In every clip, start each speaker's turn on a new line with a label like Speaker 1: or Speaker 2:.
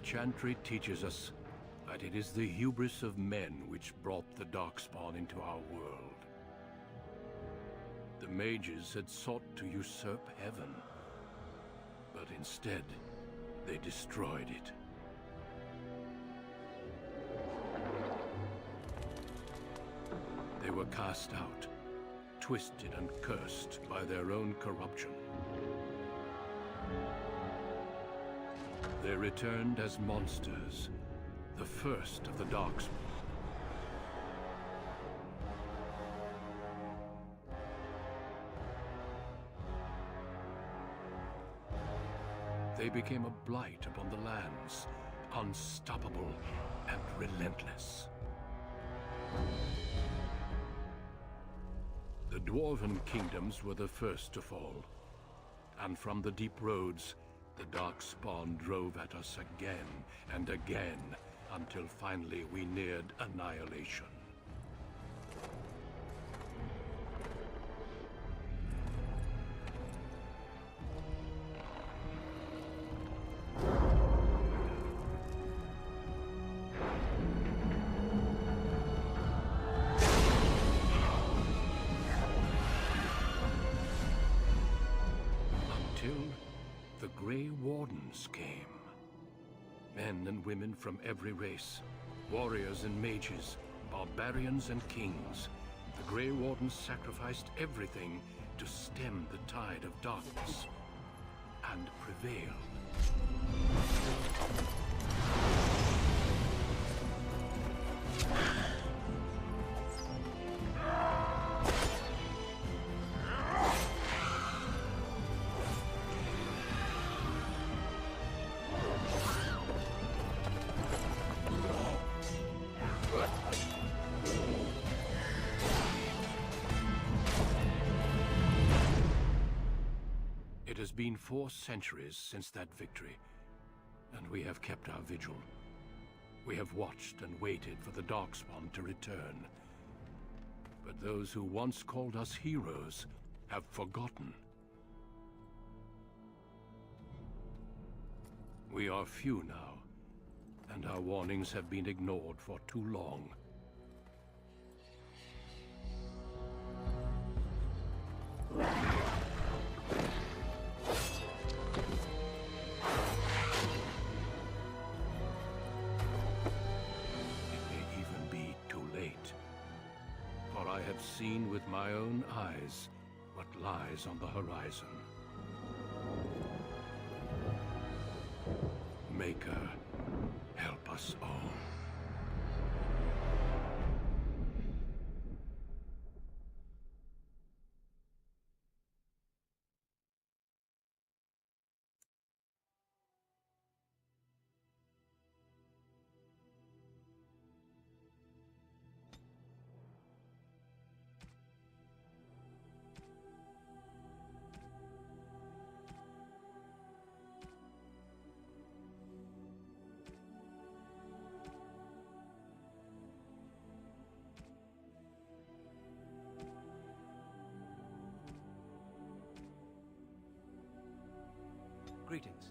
Speaker 1: Chantry teaches us that it is the hubris of men which brought the Darkspawn into our world. The mages had sought to usurp heaven, but instead, they destroyed it. They were cast out, twisted and cursed by their own corruption. They returned as monsters, the first of the Darkspawn. They became a blight upon the lands, unstoppable and relentless. The Dwarven kingdoms were the first to fall, and from the deep roads, the Darkspawn drove at us again and again, until finally we neared annihilation. Came. Men and women from every race, warriors and mages, barbarians and kings. The Grey Wardens sacrificed everything to stem the tide of darkness, and prevailed. It has been 4 centuries since that victory, and we have kept our vigil. We have watched and waited for the Darkspawn to return. But those who once called us heroes have forgotten. We are few now, and our warnings have been ignored for too long. I have seen with my own eyes what lies on the horizon. Maker, help us all.
Speaker 2: Greetings.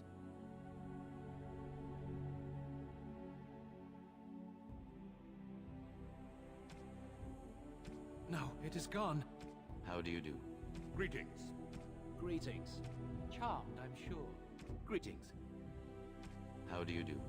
Speaker 2: No, it is gone.
Speaker 3: How do you do?
Speaker 4: Greetings.
Speaker 2: Greetings. Charmed, I'm sure. Greetings.
Speaker 3: How do you do?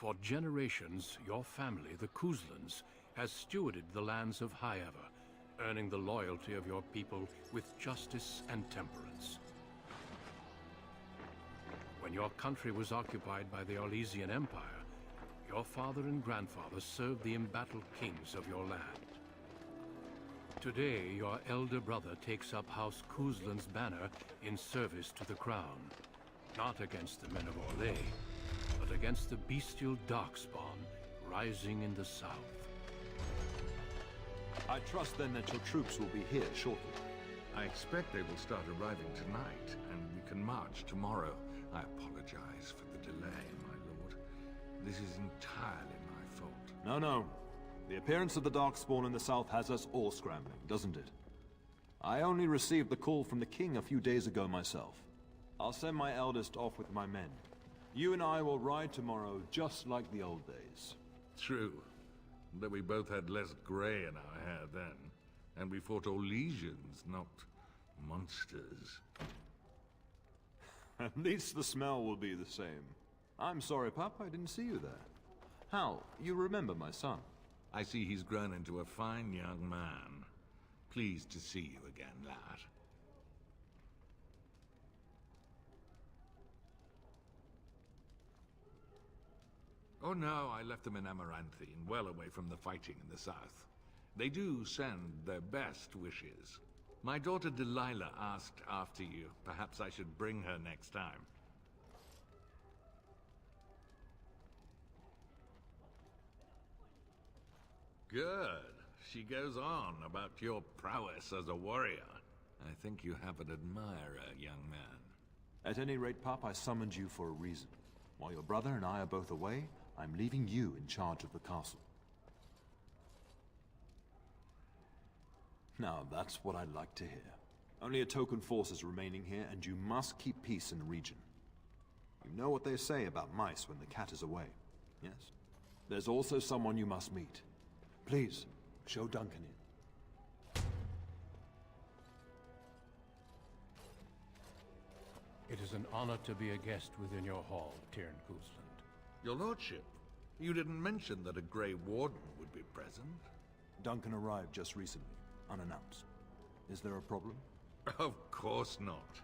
Speaker 1: For generations, your family, the Kuzlans, has stewarded the lands of Highever, earning the loyalty of your people with justice and temperance. When your country was occupied by the Orlesian Empire, your father and grandfather served the embattled kings of your land. Today, your elder brother takes up House Kuzlan's banner in service to the crown, not against the men of Orlais, but against the bestial Darkspawn rising in the south.
Speaker 4: I trust then that your troops will be here shortly.
Speaker 5: I expect they will start arriving tonight, and we can march tomorrow. I apologize for the delay, my lord. This is entirely my fault.
Speaker 4: No. The appearance of the Darkspawn in the south has us all scrambling, doesn't it? I only received the call from the king a few days ago myself. I'll send my eldest off with my men. You and I will ride tomorrow just like the old days.
Speaker 5: True. Though we both had less grey in our hair then. And we fought Orlesians, not monsters.
Speaker 4: At least the smell will be the same. I'm sorry, Pup, I didn't see you there. Hal, you remember my son?
Speaker 5: I see he's grown into a fine young man. Pleased to see you again, lad. Oh no, I left them in Amaranthine, well away from the fighting in the south. They do send their best wishes. My daughter Delilah asked after you. Perhaps I should bring her next time. Good. She goes on about your prowess as a warrior. I think you have an admirer, young man.
Speaker 4: At any rate, Pup, I summoned you for a reason. While your brother and I are both away, I'm leaving you in charge of the castle. Now, that's what I'd like to hear. Only a token force is remaining here, and you must keep peace in the region. You know what they say about mice when the cat is away, yes? There's also someone you must meet. Please, show Duncan in.
Speaker 1: It is an honor to be a guest within your hall, Tyrn Kuzland.
Speaker 5: Your lordship, you didn't mention that a Grey Warden would be present.
Speaker 4: Duncan arrived just recently, unannounced. Is there a problem?
Speaker 5: Of course not.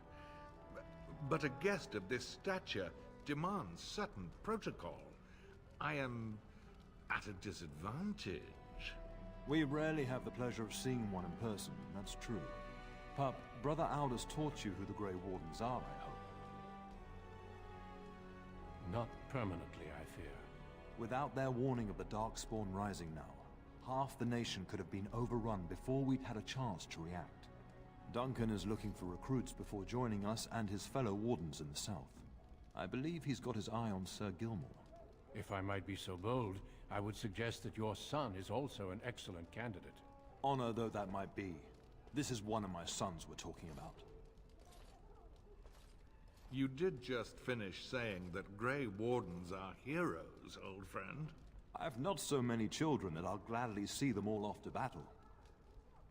Speaker 5: But a guest of this stature demands certain protocol. I am at a disadvantage.
Speaker 4: We rarely have the pleasure of seeing one in person, that's true. Pup, Brother Aldous taught you who the Grey Wardens are, I hope.
Speaker 1: Not permanently, I fear.
Speaker 4: Without their warning of the Darkspawn rising now, half the nation could have been overrun before we'd had a chance to react. Duncan is looking for recruits before joining us and his fellow Wardens in the south. I believe he's got his eye on Sir Gilmore.
Speaker 1: If I might be so bold, I would suggest that your son is also an excellent candidate.
Speaker 4: Honor though that might be, this is one of my sons we're talking about.
Speaker 5: You did just finish saying that Grey Wardens are heroes, old friend.
Speaker 4: I've not so many children that I'll gladly see them all off to battle.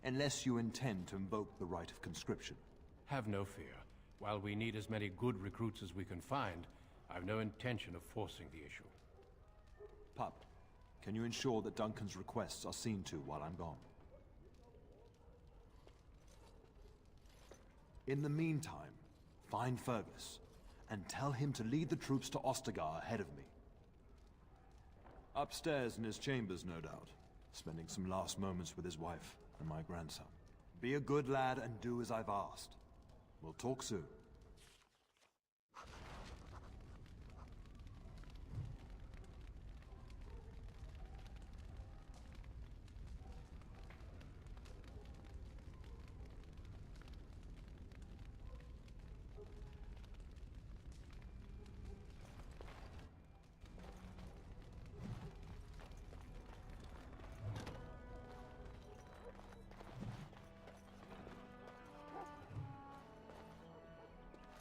Speaker 4: Unless you intend to invoke the right of conscription.
Speaker 1: Have no fear. While we need as many good recruits as we can find, I've no intention of forcing the issue.
Speaker 4: Pup, can you ensure that Duncan's requests are seen to while I'm gone? In the meantime, find Fergus, and tell him to lead the troops to Ostagar ahead of me. Upstairs in his chambers, no doubt, spending some last moments with his wife and my grandson. Be a good lad and do as I've asked. We'll talk soon.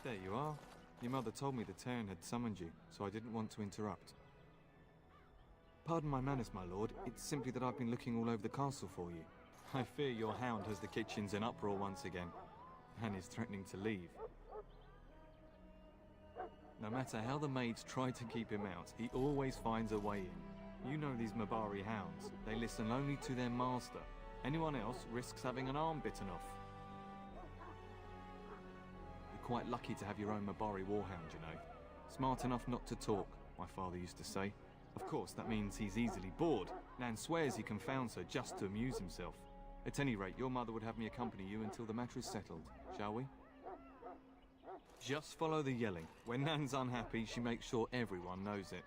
Speaker 6: There you are. Your mother told me the Terran had summoned you, so I didn't want to interrupt. Pardon my manners, my lord. It's simply that I've been looking all over the castle for you. I fear your hound has the kitchens in uproar once again, and is threatening to leave. No matter how the maids try to keep him out, he always finds a way in. You know these Mabari hounds. They listen only to their master. Anyone else risks having an arm bitten off. You're quite lucky to have your own Mabari warhound, you know. Smart enough not to talk, my father used to say. Of course, that means he's easily bored. Nan swears he confounds her just to amuse himself. At any rate, your mother would have me accompany you until the matter is settled, shall we? Just follow the yelling. When Nan's unhappy, she makes sure everyone knows it.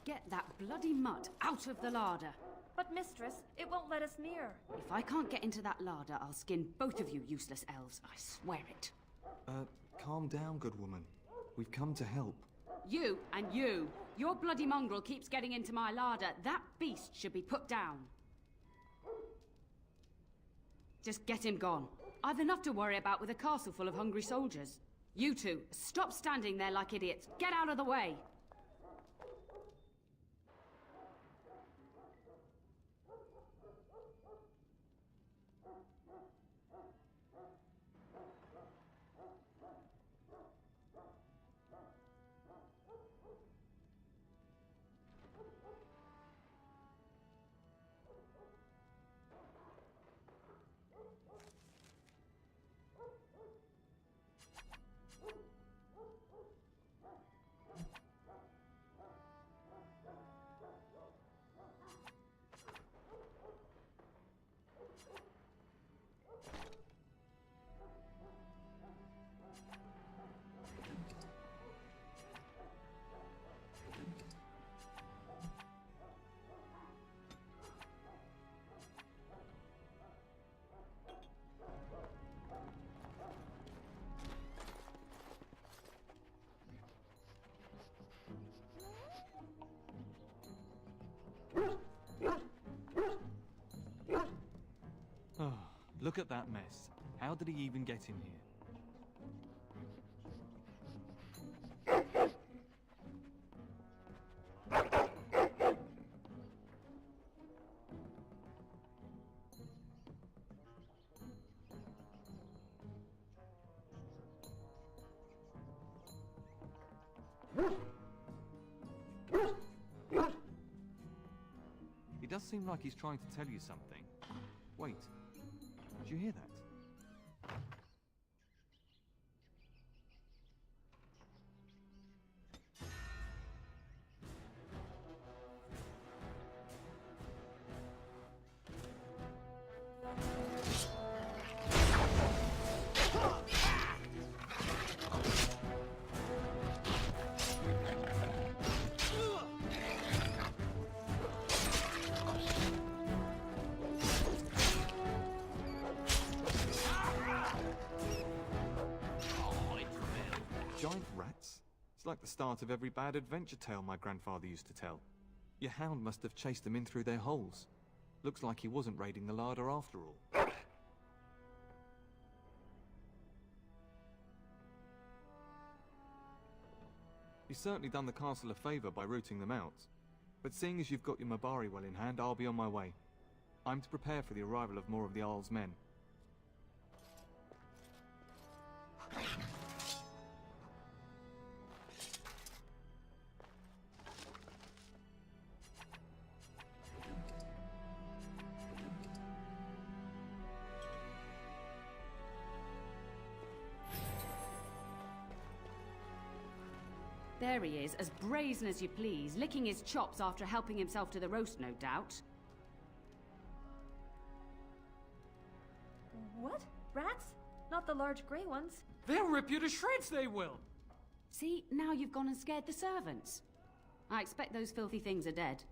Speaker 7: Get that bloody mutt out of the larder.
Speaker 8: But mistress, it won't let us near.
Speaker 7: If I can't get into that larder, I'll skin both of you useless elves. I swear it.
Speaker 6: Calm down, good woman. We've come to help.
Speaker 7: You and you. Your bloody mongrel keeps getting into my larder. That beast should be put down. Just get him gone. I've enough to worry about with a castle full of hungry soldiers. You two, stop standing there like idiots. Get out of the way.
Speaker 6: Oh, look at that mess. How did he even get in here? He does seem like he's trying to tell you something. Wait, did you hear that? Giant rats? It's like the start of every bad adventure tale my grandfather used to tell. Your hound must have chased them in through their holes. Looks like he wasn't raiding the larder after all. You've certainly done the castle a favour by rooting them out. But seeing as you've got your Mabari well in hand, I'll be on my way. I'm to prepare for the arrival of more of the Arl's men.
Speaker 7: There he is, as brazen as you please, licking his chops after helping himself to the roast, no doubt.
Speaker 8: What? Rats? Not the large grey ones?
Speaker 2: They'll rip you to shreds, they will!
Speaker 7: See, now you've gone and scared the servants. I expect those filthy things are dead.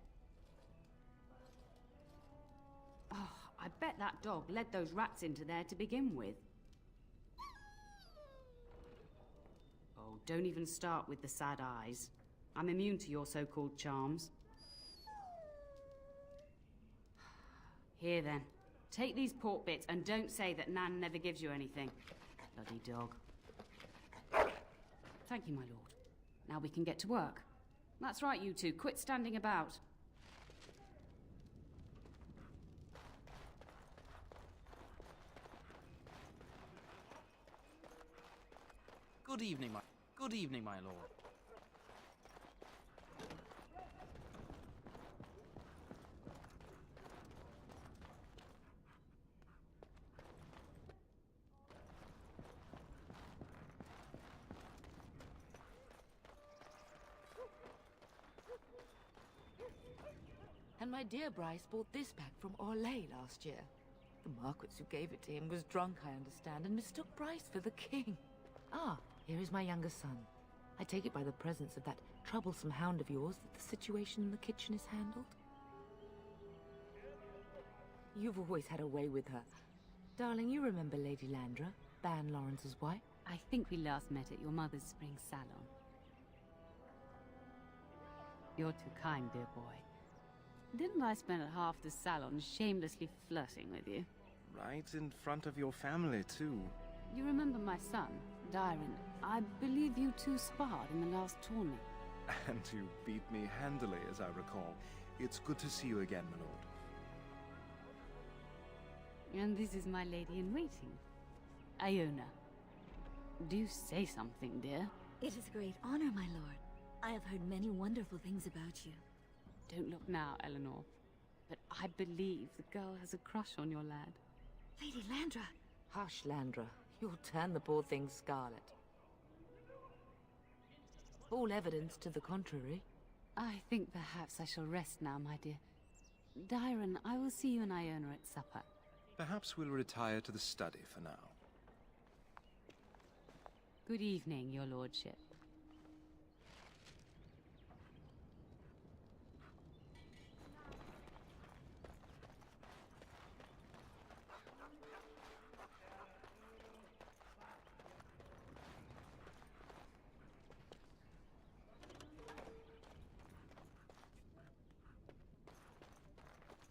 Speaker 7: Oh, I bet that dog led those rats into there to begin with. Oh, don't even start with the sad eyes. I'm immune to your so-called charms. Here then, take these pork bits and don't say that Nan never gives you anything. Bloody dog. Thank you, my lord. Now we can get to work. That's right, you two. Quit standing about.
Speaker 9: Good evening, my lord.
Speaker 10: And my dear Bryce bought this back from Orlais last year. The Marquis who gave it to him was drunk, I understand, and mistook Bryce for the king. Ah, here is my younger son. I take it by the presence of that troublesome hound of yours that the situation in the kitchen is handled? You've always had a way with her. Darling, you remember Lady Landra, Ban Lawrence's wife?
Speaker 7: I think we last met at your mother's spring salon. You're too kind, dear boy. Didn't I spend half the salon shamelessly flirting with you?
Speaker 11: Right in front of your family, too.
Speaker 7: You remember my son, Dyron. I believe you two sparred in the last tourney.
Speaker 11: And you beat me handily, as I recall. It's good to see you again, my lord.
Speaker 7: And this is my lady-in-waiting, Iona. Do say something, dear.
Speaker 12: It is a great honor, my lord. I have heard many wonderful things about you.
Speaker 7: Don't look now, Eleanor. But I believe the girl has a crush on your lad.
Speaker 12: Lady Landra!
Speaker 10: Hush, Landra. You'll turn the poor thing scarlet. All evidence to the contrary.
Speaker 7: I think perhaps I shall rest now, my dear. Dyron, I will see you and Iona at supper.
Speaker 11: Perhaps we'll retire to the study for now.
Speaker 7: Good evening, your lordship.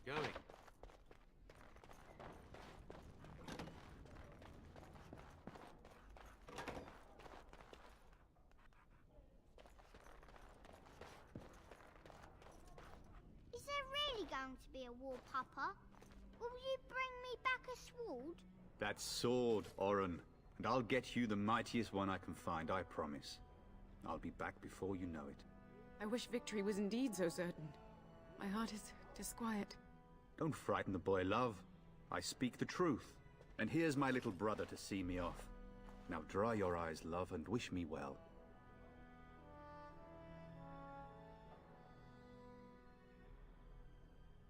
Speaker 3: Going.
Speaker 13: Is there really going to be a war, Papa? Will you bring me back a sword?
Speaker 14: That sword, Oren. And I'll get you the mightiest one I can find, I promise. I'll be back before you know it.
Speaker 15: I wish victory was indeed so certain. My heart is disquiet.
Speaker 14: Don't frighten the boy, love. I speak the truth. And here's my little brother to see me off. Now dry your eyes, love, and wish me well.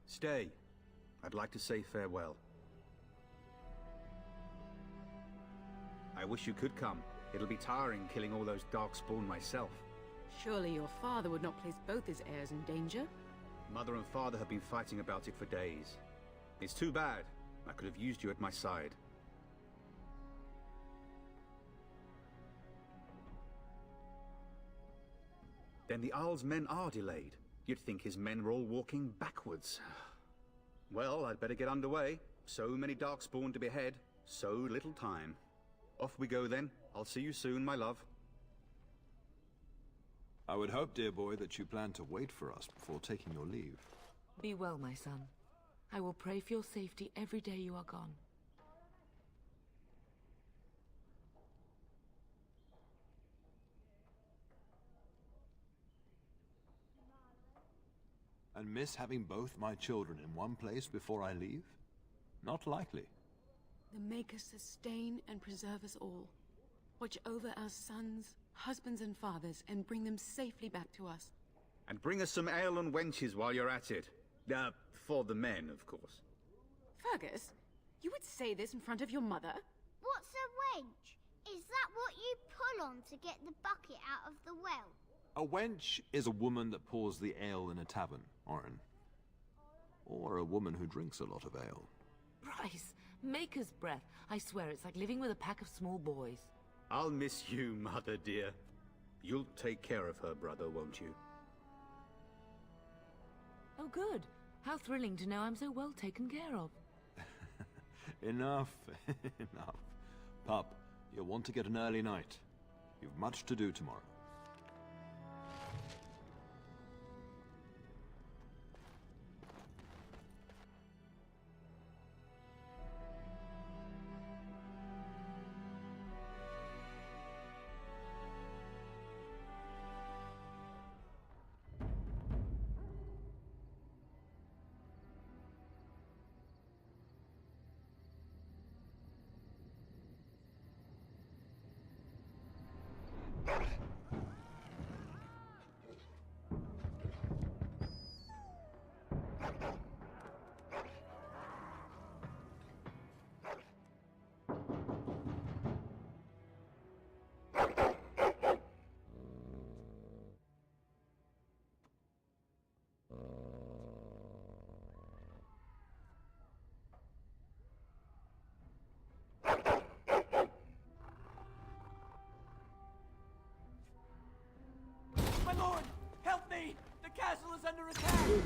Speaker 14: Stay. I'd like to say farewell. I wish you could come. It'll be tiring killing all those darkspawn myself.
Speaker 15: Surely your father would not place both his heirs in danger?
Speaker 14: Mother and father have been fighting about it for days. It's too bad. I could have used you at my side. Then the Arl's men are delayed. You'd think his men were all walking backwards. Well, I'd better get underway. So many darkspawn to behead, so little time. Off we go then. I'll see you soon, my love.
Speaker 4: I would hope, dear boy, that you plan to wait for us before taking your leave.
Speaker 10: Be well, my son. I will pray for your safety every day you are gone.
Speaker 4: And miss having both my children in one place before I leave? Not likely.
Speaker 15: The Maker sustain and preserve us all. Watch over our sons, husbands and fathers, and bring them safely back to us.
Speaker 14: And bring us some ale and wenches while you're at it. For the men, of course.
Speaker 15: Fergus, you would say this in front of your mother?
Speaker 13: What's a wench? Is that what you pull on to get the bucket out of the well?
Speaker 4: A wench is a woman that pours the ale in a tavern, Oren. Or a woman who drinks a lot of ale.
Speaker 10: Bryce, Maker's breath. I swear it's like living with a pack of small boys.
Speaker 14: I'll miss you, mother dear. You'll take care of her, brother, won't you?
Speaker 10: Oh, good. How thrilling to know I'm so well taken care of.
Speaker 4: Enough, enough. Pup, you'll want to get an early night. You've much to do tomorrow.
Speaker 9: castle is under attack!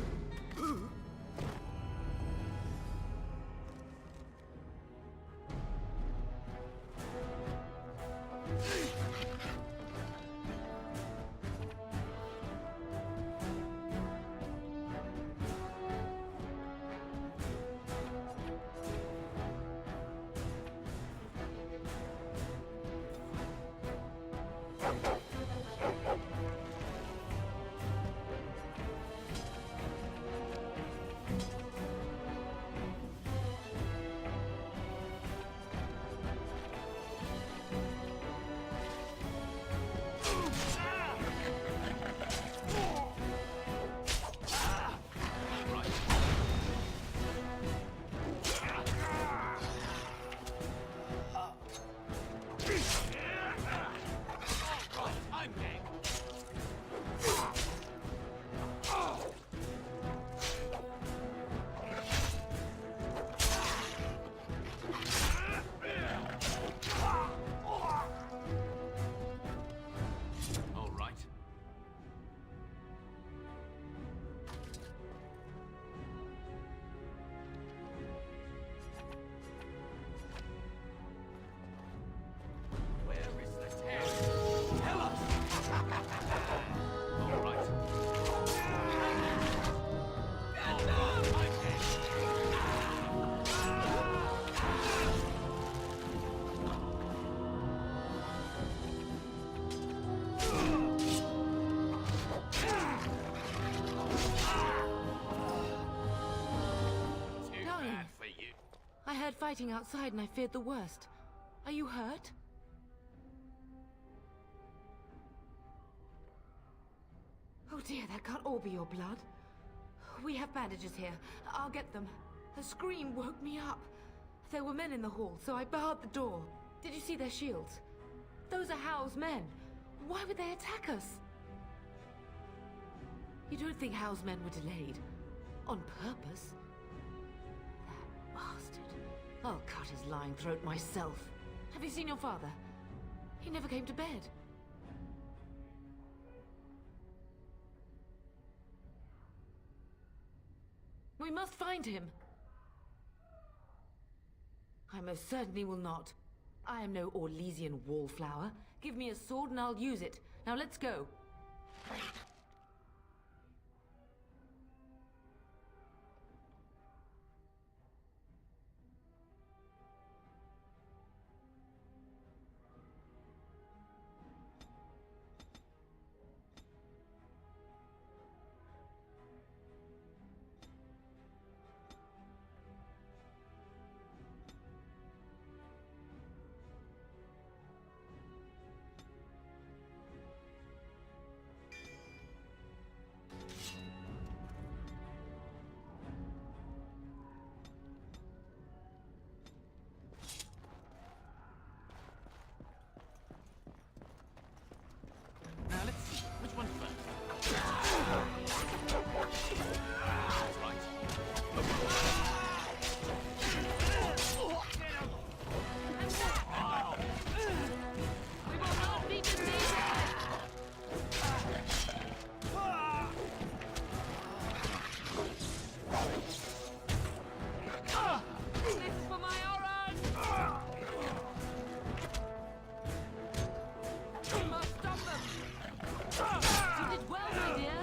Speaker 10: I heard fighting outside and I feared the worst. Are you hurt? Oh dear, that can't all be your blood. We have bandages here. I'll get them. A scream woke me up. There were men in the hall, so I barred the door. Did you see their shields? Those are Howe's men. Why would they attack us? You don't think Howe's men were delayed? On purpose? That bastard. I'll cut his lying throat myself. Have you seen your father? He never came to bed. We must find him. I most certainly will not. I am no Orlesian wallflower. Give me a sword and I'll use it. Now let's go.
Speaker 9: Now let's see. Which one first?
Speaker 10: We will not be defeated! This is for my Oran! We must stop them! You did well, my dear!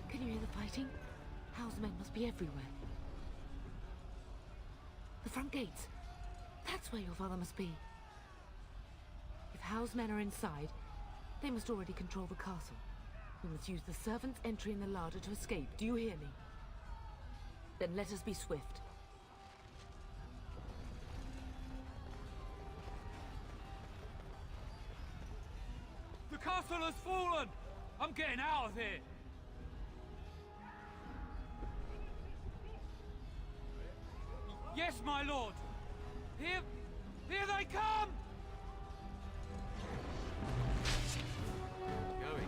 Speaker 10: Can you hear the fighting? Howe's men must be everywhere. The front gates. That's where your father must be. If Howe's men are inside, they must already control the castle. We must use the servants' entry in the larder to escape. Do you hear me? Then let us be swift.
Speaker 2: The castle has fallen! I'm getting out of here! Yes, my lord! Here they come!
Speaker 3: Going.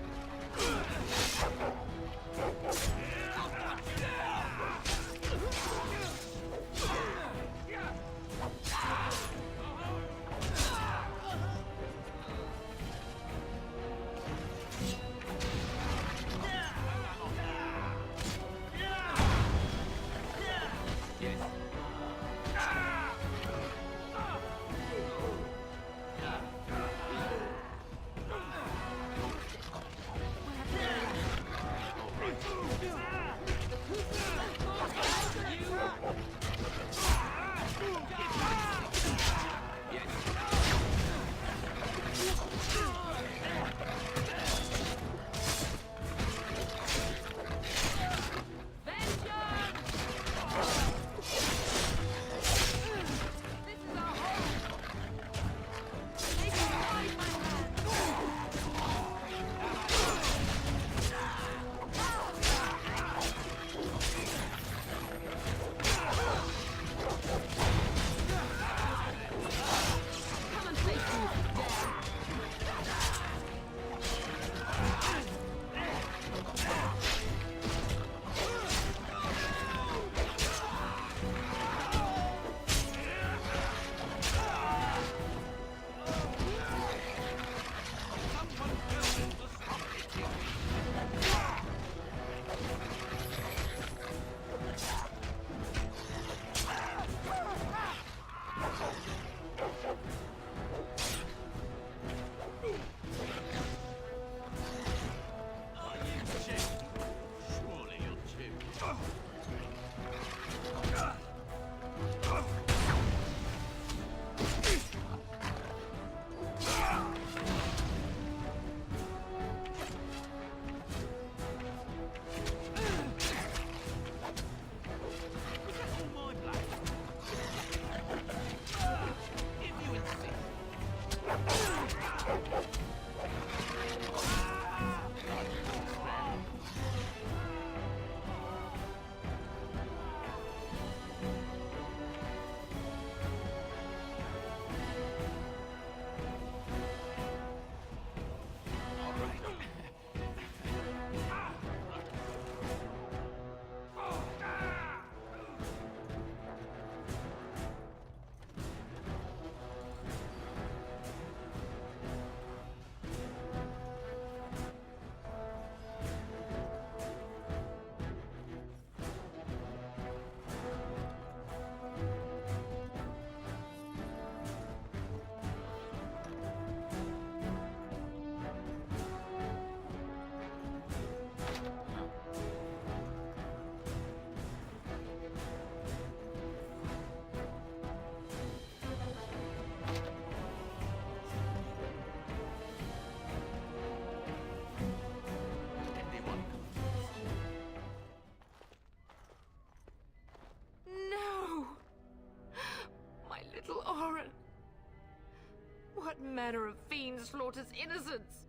Speaker 10: slaughters innocents.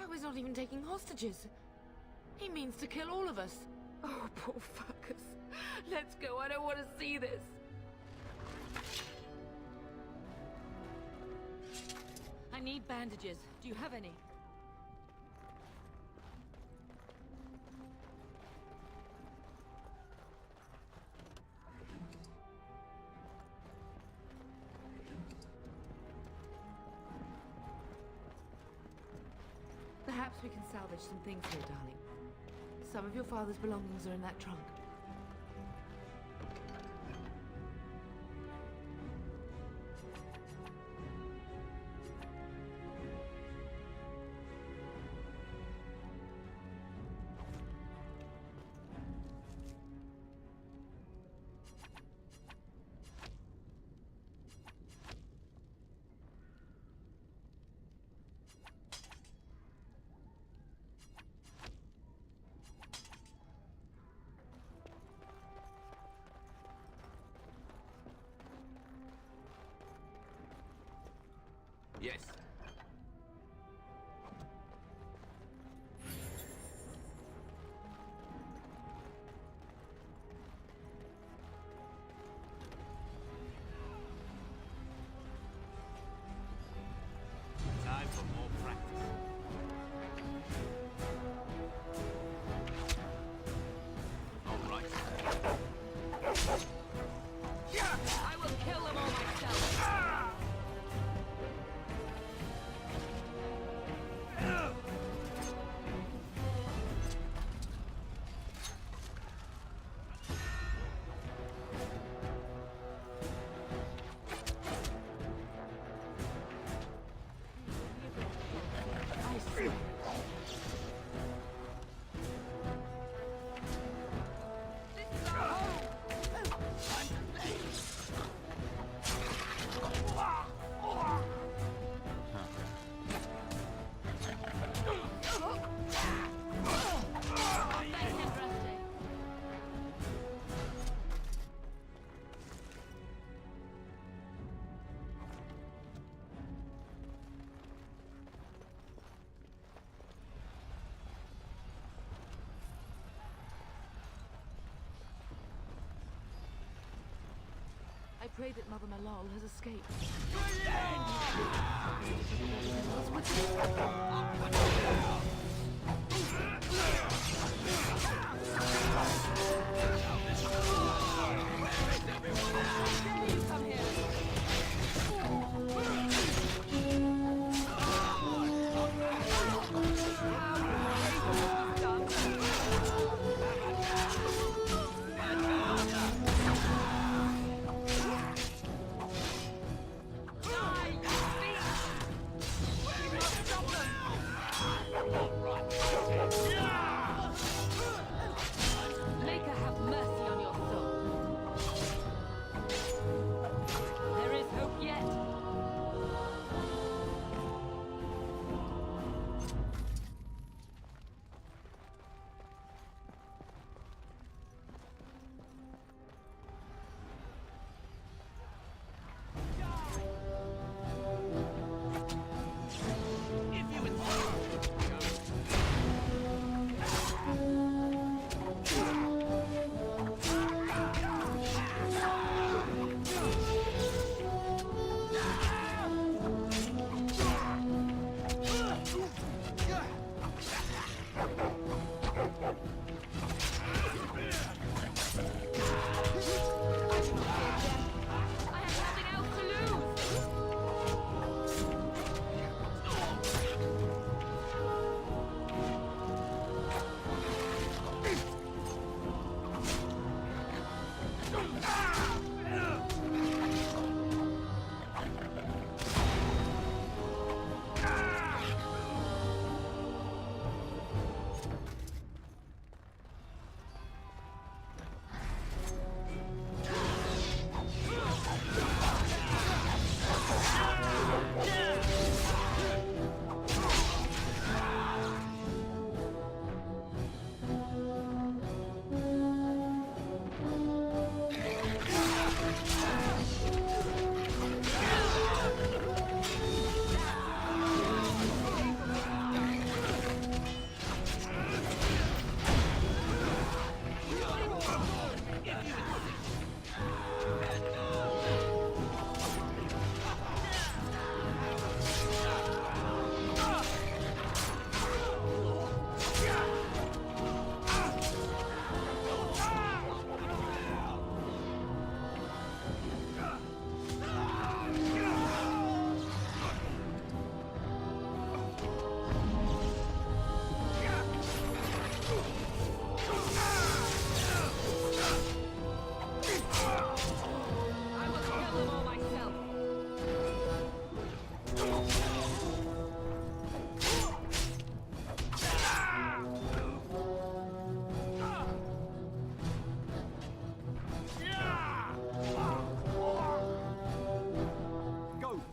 Speaker 10: Oh, he's not even taking hostages. He means to kill all of us. Oh, poor fuckers. Let's go, I don't want to see this. I need bandages. Do you have any? Perhaps we can salvage some things here, darling. Some of your father's belongings are in that trunk.
Speaker 3: Yes. Time for more practice. All right.
Speaker 10: I will kill them all myself. I pray that Mother Malal has escaped. Come here. Die, you thief! We must stop them!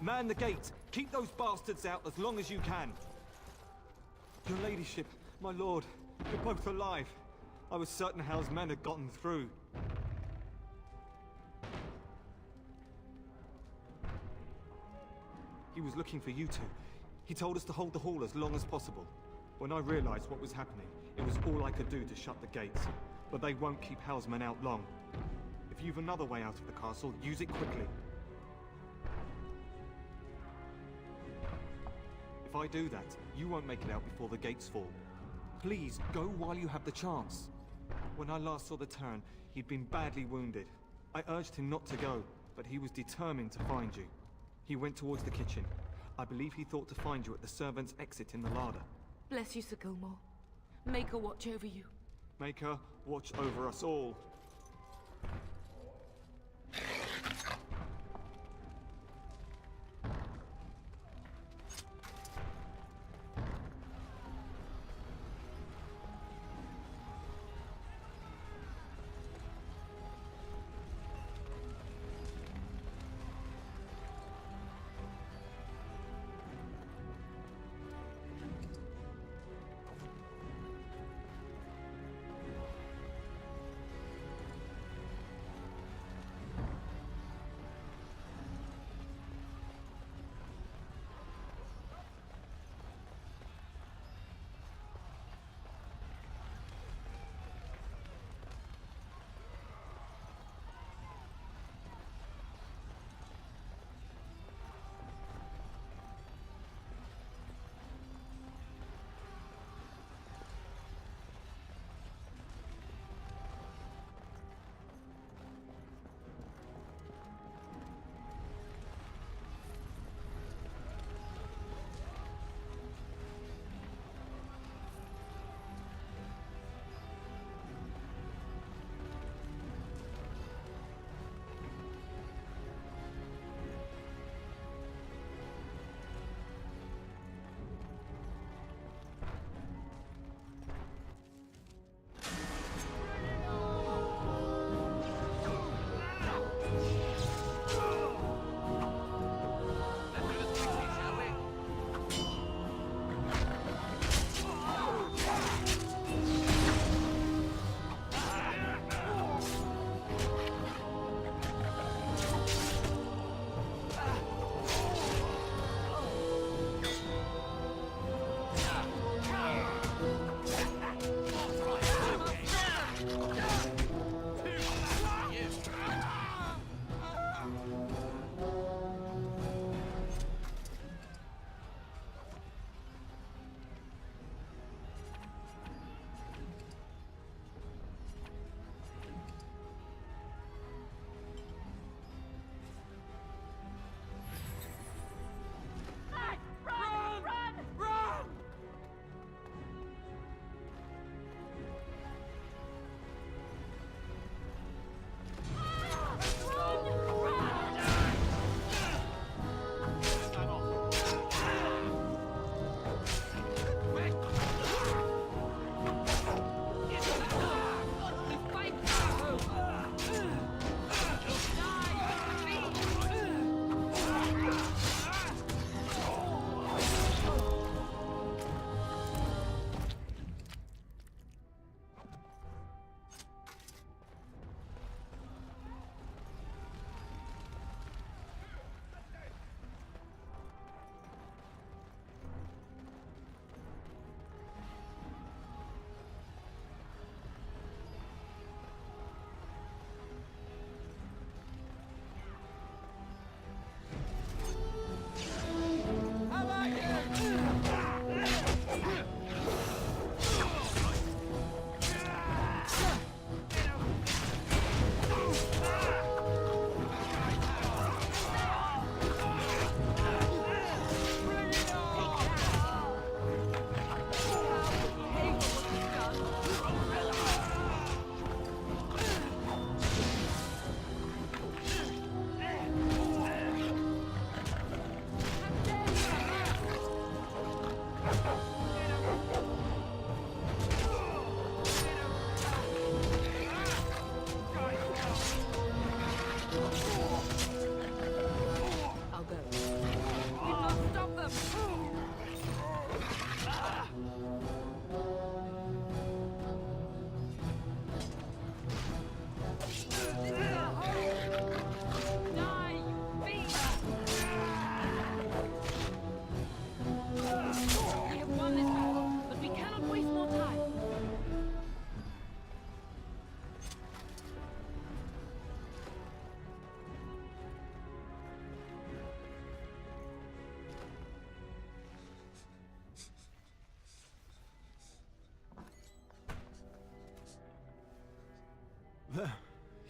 Speaker 6: Man the gate! Keep those bastards out as long as you can! Your ladyship, my lord, you're both alive. I was certain Hal's men had gotten through. He was looking for you two. He told us to hold the hall as long as possible. When I realized what was happening, it was all I could do to shut the gates. But they won't keep Hal's men out long. If you've another way out of the castle, use it quickly. If I do that, you won't make it out before the gates fall. Please, go while you have the chance. When I last saw the Turn, he'd been badly wounded. I urged him not to go, but he was determined to find you. He went towards the kitchen. I believe he thought to find you at the servants' exit in the larder.
Speaker 10: Bless you, Sir Gilmore. Make her watch over you.
Speaker 6: Make her watch over us all.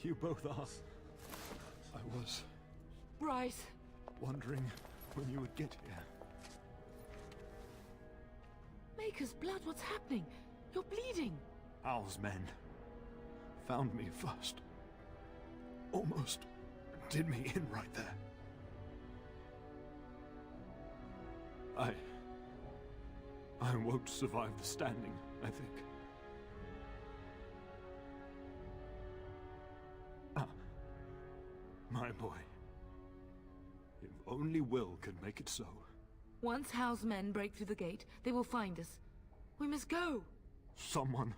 Speaker 4: You both are. I was
Speaker 10: Bryce!
Speaker 4: wondering when you would get here.
Speaker 10: Maker's blood, what's happening? You're bleeding!
Speaker 4: Al's men found me first. Almost did me in right there. I won't survive the standing, I think. My boy. If only Will could make it so.
Speaker 10: Once Hal's men break through the gate, they will find us. We must go!
Speaker 4: Someone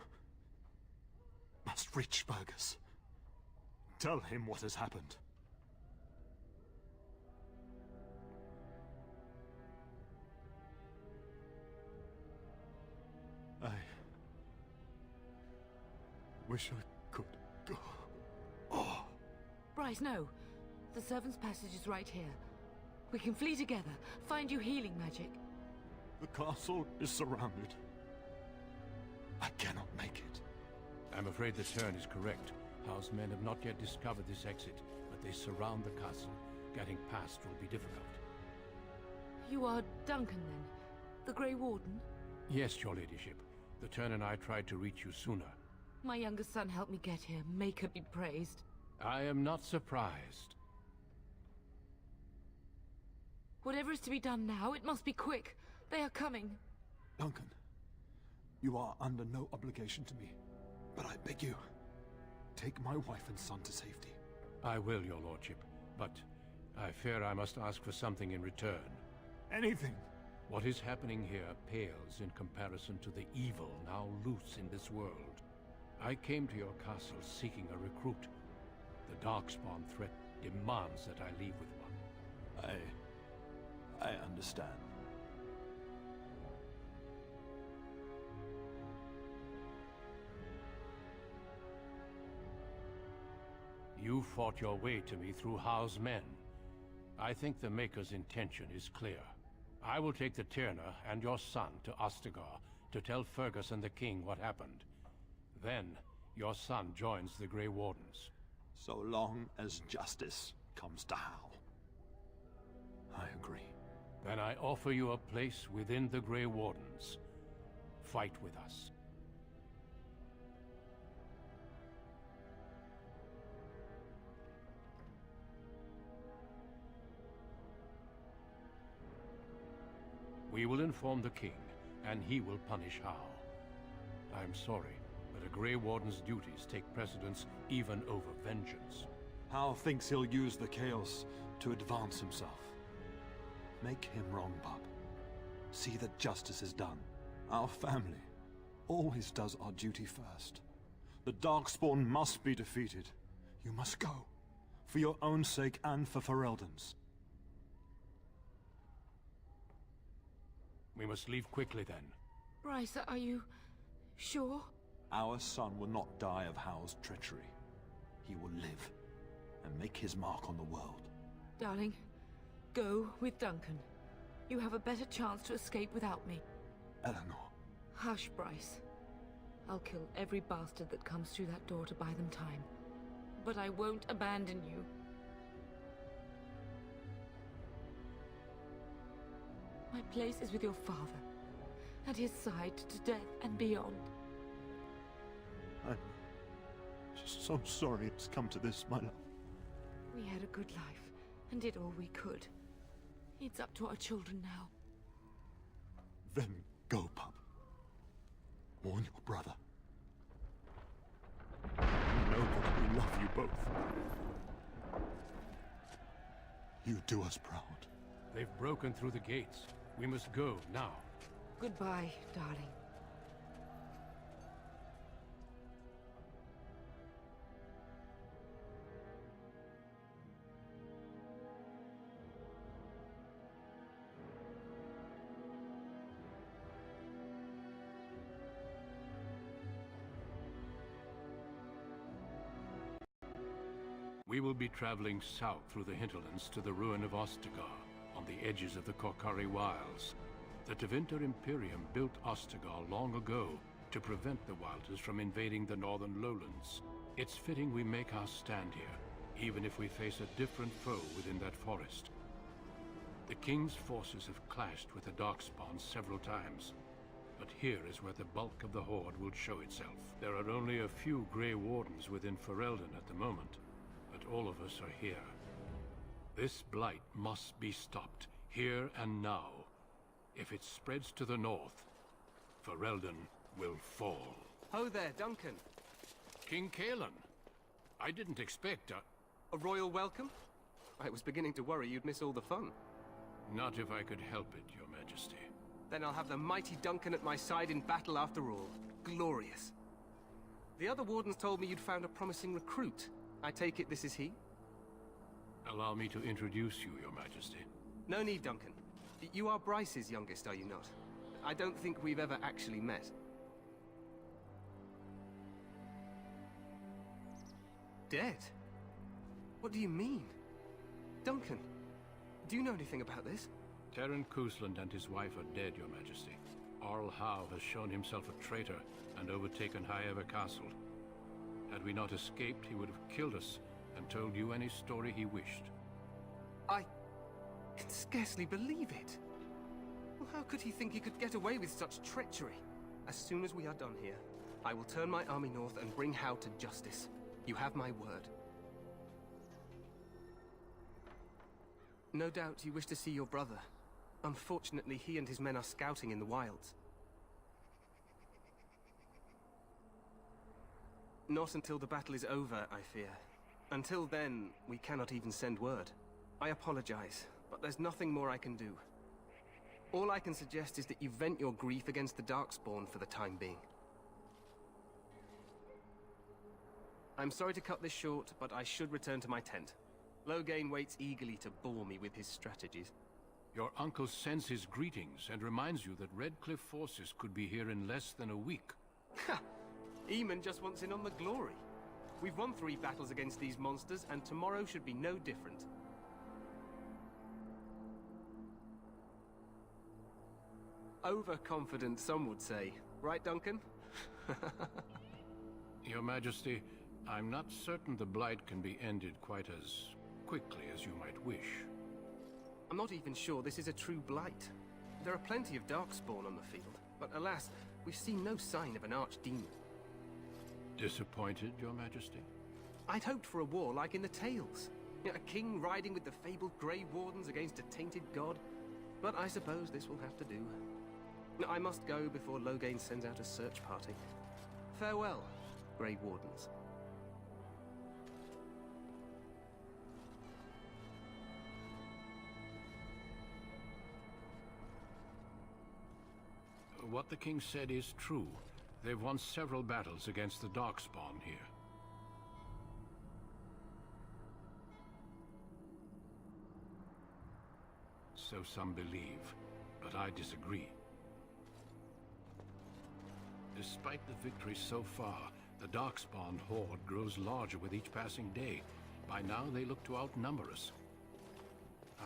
Speaker 4: must reach Fergus. Tell him what has happened. I wish I could go. Oh.
Speaker 10: Bryce, no. The servant's passage is right here. We can flee together, find you healing magic.
Speaker 4: The castle is surrounded. I cannot make it.
Speaker 1: I'm afraid the turn is correct. House men have not yet discovered this exit, but they surround the castle. Getting past will be difficult.
Speaker 10: You are Duncan, then? The Grey Warden?
Speaker 1: Yes, your ladyship. The turn and I tried to reach you sooner.
Speaker 10: My younger son helped me get here. Make her be praised.
Speaker 1: I am not surprised.
Speaker 10: Whatever is to be done now, it must be quick. They are coming.
Speaker 4: Duncan, you are under no obligation to me, but I beg you, take my wife and son to safety.
Speaker 1: I will, your lordship, but I fear I must ask for something in return.
Speaker 4: Anything.
Speaker 1: What is happening here pales in comparison to the evil now loose in this world. I came to your castle seeking a recruit. The Darkspawn threat demands that I leave with one.
Speaker 4: I understand.
Speaker 1: You fought your way to me through Howe's men. I think the Maker's intention is clear. I will take the Tyrna and your son to Ostagar to tell Fergus and the king what happened. Then, your son joins the Grey Wardens.
Speaker 4: So long as justice comes to Hal. I agree.
Speaker 1: Then I offer you a place within the Grey Wardens. Fight with us. We will inform the king, and he will punish Hal. I'm sorry, but a Grey Warden's duties take precedence even over vengeance.
Speaker 4: Hal thinks he'll use the chaos to advance himself. Make him wrong, bub. See that justice is done. Our family always does our duty first. The Darkspawn must be defeated. You must go. For your own sake and for Ferelden's.
Speaker 1: We must leave quickly then.
Speaker 10: Bryce, are you sure?
Speaker 4: Our son will not die of Hal's treachery. He will live and make his mark on the world.
Speaker 10: Darling, go with Duncan. You have a better chance to escape without me.
Speaker 4: Eleanor.
Speaker 10: Hush, Bryce. I'll kill every bastard that comes through that door to buy them time. But I won't abandon you. My place is with your father. At his side to death and beyond.
Speaker 4: I'm just so sorry it's come to this, my love.
Speaker 10: We had a good life, and did all we could. It's up to our children now.
Speaker 4: Then go, pup. Warn your brother. You know that we love you both. You do us proud.
Speaker 1: They've broken through the gates. We must go now.
Speaker 10: Goodbye, darling.
Speaker 1: We will be traveling south through the hinterlands to the ruin of Ostagar, on the edges of the Korkari Wilds. The Tevinter Imperium built Ostagar long ago to prevent the Wilders from invading the northern lowlands. It's fitting we make our stand here, even if we face a different foe within that forest. The King's forces have clashed with the Darkspawn several times, but here is where the bulk of the Horde will show itself. There are only a few Grey Wardens within Ferelden at the moment, but all of us are here. This blight must be stopped, here and now. If it spreads to the north, Ferelden will fall.
Speaker 16: Ho there, Duncan.
Speaker 1: King Cailan. I didn't expect a
Speaker 16: royal welcome? I was beginning to worry you'd miss all the fun.
Speaker 1: Not if I could help it, Your Majesty.
Speaker 16: Then I'll have the mighty Duncan at my side in battle after all. Glorious. The other wardens told me you'd found a promising recruit. I take it this is he?
Speaker 1: Allow me to introduce you, Your Majesty.
Speaker 16: No need, Duncan. You are Bryce's youngest, are you not? I don't think we've ever actually met. Dead? What do you mean? Duncan, do you know anything about this?
Speaker 1: Terran Cousland and his wife are dead, Your Majesty. Arl Howe has shown himself a traitor and overtaken High Ever Castle. Had we not escaped, he would have killed us and told you any story he wished.
Speaker 16: I can scarcely believe it. Well, how could he think he could get away with such treachery? As soon as we are done here, I will turn my army north and bring Howe to justice. You have my word. No doubt you wish to see your brother. Unfortunately, he and his men are scouting in the wilds. Not until the battle is over, I fear. Until then, we cannot even send word. I apologize, but there's nothing more I can do. All I can suggest is that you vent your grief against the Darkspawn for the time being. I'm sorry to cut this short, but I should return to my tent. Loghain waits eagerly to bore me with his strategies.
Speaker 1: Your uncle sends his greetings and reminds you that Redcliffe forces could be here in less than a week.
Speaker 16: Ha! Eamon just wants in on the glory. We've won 3 battles against these monsters, and tomorrow should be no different. Overconfident, some would say. Right, Duncan?
Speaker 1: Your Majesty, I'm not certain the Blight can be ended quite as quickly as you might wish.
Speaker 16: I'm not even sure this is a true blight. There are plenty of Darkspawn on the field, but alas, we've seen no sign of an archdemon.
Speaker 1: Disappointed, Your Majesty?
Speaker 16: I'd hoped for a war like in the tales. A king riding with the fabled Grey Wardens against a tainted god. But I suppose this will have to do. I must go before Loghain sends out a search party. Farewell, Grey Wardens.
Speaker 1: What the king said is true. They've won several battles against the Darkspawn here. So some believe, but I disagree. Despite the victory so far, the Darkspawn horde grows larger with each passing day. By now, they look to outnumber us.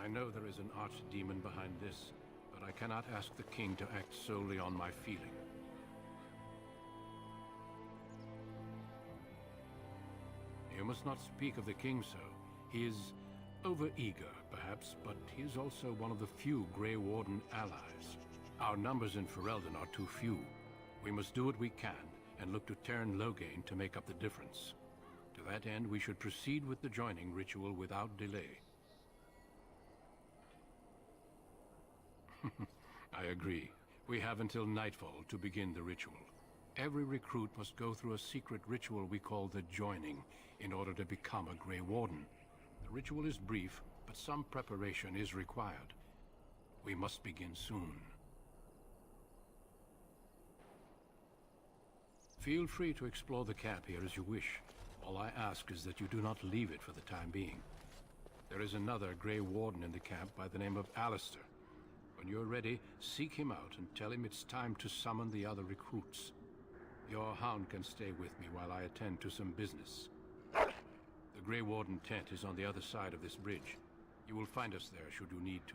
Speaker 1: I know there is an archdemon behind this, but I cannot ask the king to act solely on my feeling. You must not speak of the king so. He is over-eager, perhaps, but he is also one of the few Grey Warden allies. Our numbers in Ferelden are too few. We must do what we can, and look to Terran Loghain to make up the difference. To that end, we should proceed with the joining ritual without delay. I agree. We have until nightfall to begin the ritual. Every recruit must go through a secret ritual we call the joining in order to become a Grey Warden. The ritual is brief, but some preparation is required. We must begin soon. Feel free to explore the camp here as you wish. All I ask is that you do not leave it for the time being. There is another Grey Warden in the camp by the name of Alistair. When you're ready, seek him out and tell him it's time to summon the other recruits. Your hound can stay with me while I attend to some business. The Grey Warden tent is on the other side of this bridge. You will find us there should you need to.